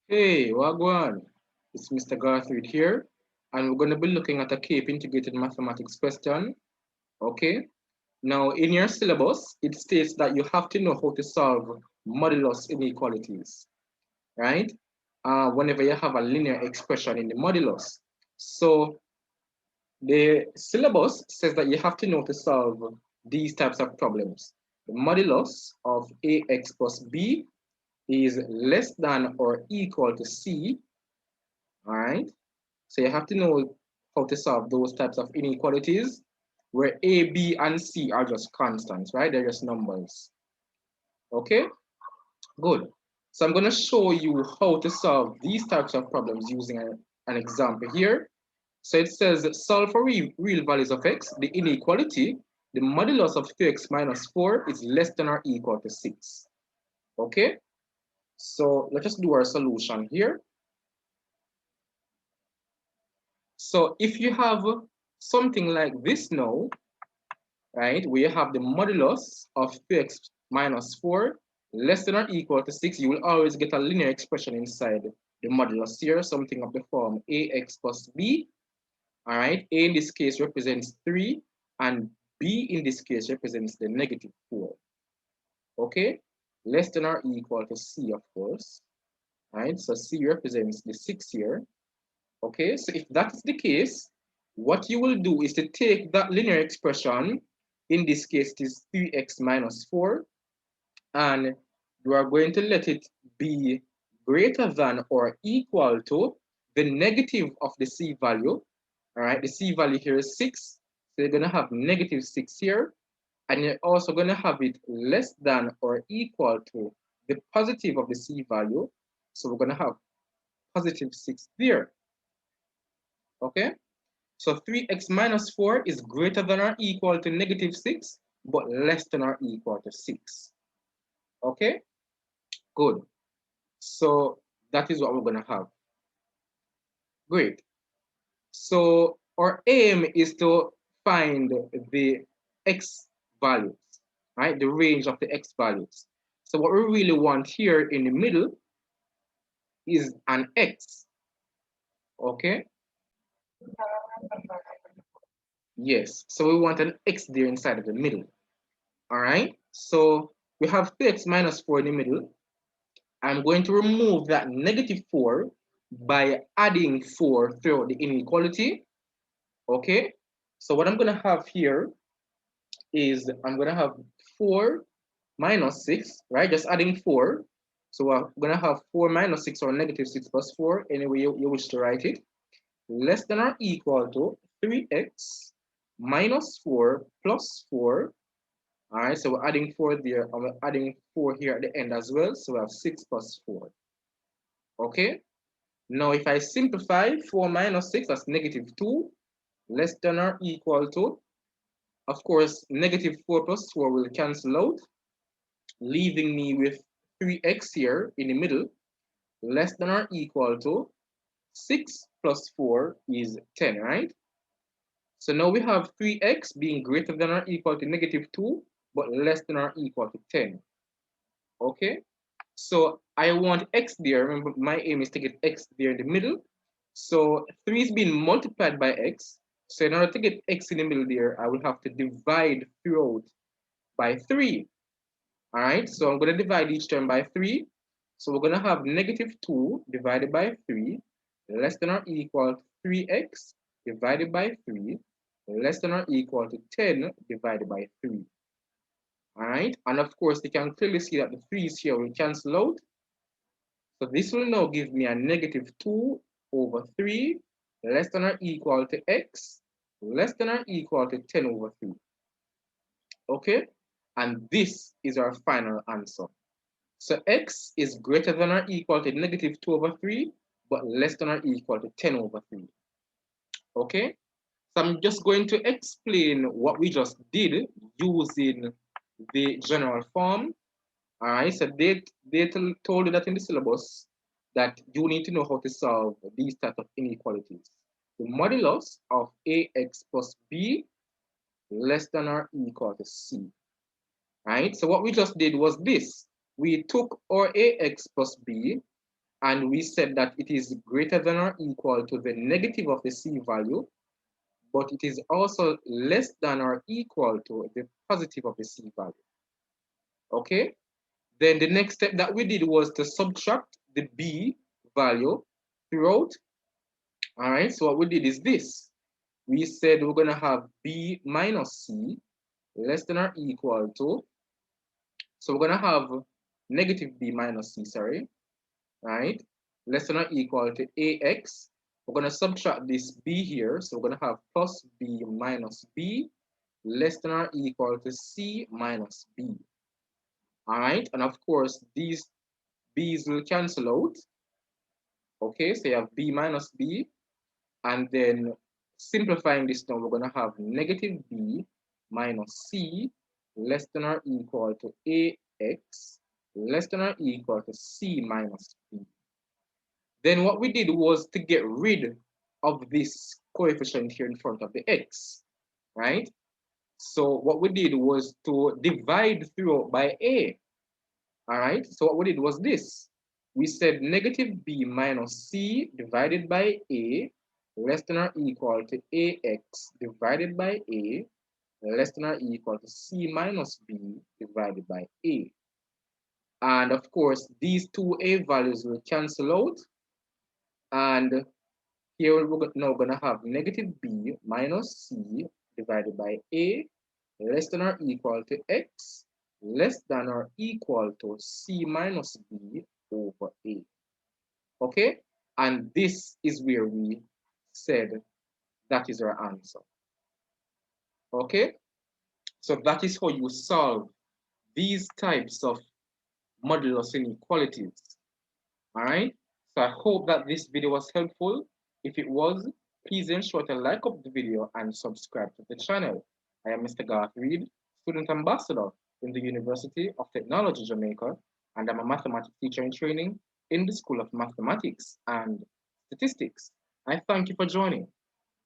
Hey, Wagwan. It's Mr. Garthwaite here, and we're going to be looking at a CAPE integrated mathematics question. Okay. Now, in your syllabus, it states that you have to know how to solve modulus inequalities, right? Whenever you have a linear expression in the modulus. So the syllabus says that you have to know to solve these types of problems. The modulus of ax plus b is less than or equal to c, all right? So you have to know how to solve those types of inequalities where A, B, and C are just constants, right? They're just numbers. Okay, good. So I'm going to show you how to solve these types of problems using an example here. So it says solve for real values of x. The inequality, the modulus of 2x minus 4 is less than or equal to 6. Okay, so let's just do our solution here. So if you have something like this now, right, where you have the modulus of 2x minus 4 less than or equal to 6, you will always get a linear expression inside the modulus here, something of the form ax plus b. All right, a in this case represents 3, and b in this case represents the negative 4. Okay, less than or equal to c, of course. All right, so c represents the 6 here. Okay, so if that is the case, what you will do is to take that linear expression, in this case it is 3x minus 4, and you are going to let it be greater than or equal to the negative of the c value. All right, the c value here is 6, so you're going to have negative 6 here, and you're also going to have it less than or equal to the positive of the c value, so we're going to have positive 6 there. Okay, so 3x minus 4 is greater than or equal to negative 6, but less than or equal to 6. Okay, good. So that is what we're going to have. Great. So our aim is to find the x values, right? The range of the x values. So what we really want here in the middle is an x, okay? Yes, so we want an x there inside of the middle, all right? So we have 2x minus 4 in the middle. I'm going to remove that negative 4 by adding 4 throughout the inequality, okay? So what I'm going to have here is I'm going to have 4 minus 6, right? Just adding 4. So we're going to have 4 minus 6 or negative 6 plus 4, any way you wish to write it, less than or equal to 3x minus 4 plus 4. All right, so we're adding 4 there, and we're adding 4 here at the end as well. So we have 6 plus 4. Okay, now if I simplify 4 minus 6, that's negative 2, less than or equal to, of course, negative 4 plus 4 will cancel out, leaving me with 3x here in the middle, less than or equal to 6 plus 4 is 10, right? So now we have 3x being greater than or equal to negative 2, but less than or equal to 10. Okay, so I want x there. Remember, my aim is to get x there in the middle. So 3 is being multiplied by x. So in order to get x in the middle there, I will have to divide throughout by 3. All right, so I'm going to divide each term by 3. So we're going to have negative 2 divided by 3 less than or equal to 3x divided by 3 less than or equal to 10 divided by 3. All right, and of course, you can clearly see that the 3's here will cancel out. So this will now give me a negative 2 over 3 less than or equal to x less than or equal to 10 over 3. Okay, and this is our final answer. So x is greater than or equal to negative 2 over 3, but less than or equal to 10 over 3. Okay, so I'm just going to explain what we just did using the general form. All right, so they told you that in the syllabus that you need to know how to solve these type of inequalities. The modulus of ax plus b less than or equal to c. Right, so what we just did was this. We took our ax plus b and we said that it is greater than or equal to the negative of the C value, but it is also less than or equal to the positive of the C value. Okay? Then the next step that we did was to subtract the B value throughout. All right, so what we did is this. We said we're going to have B minus C less than or equal to, so we're going to have negative B minus C, sorry, right? Less than or equal to AX. We're going to subtract this B here, so we're going to have plus B minus B less than or equal to C minus B. All right, and of course, these B's will cancel out. Okay, so you have B minus B, and then simplifying this now, we're going to have negative B minus C less than or equal to AX less than or equal to C minus B. Then what we did was to get rid of this coefficient here in front of the X, right? So what we did was to divide through by A. All right, so what we did was this. We said negative B minus C divided by A less than or equal to AX divided by A less than or equal to C minus B divided by A. And of course, these two A values will cancel out. And here we're now going to have negative B minus C divided by A less than or equal to X less than or equal to C minus B over A. Okay? And this is where we said that is our answer. Okay? So that is how you solve these types of modulus inequalities. All right? So I hope that this video was helpful. If it was, please ensure to like up the video and subscribe to the channel. I am Mr. Garth Reed, student ambassador in the University of Technology, Jamaica, and I'm a mathematics teacher in training in the School of Mathematics and Statistics. I thank you for joining.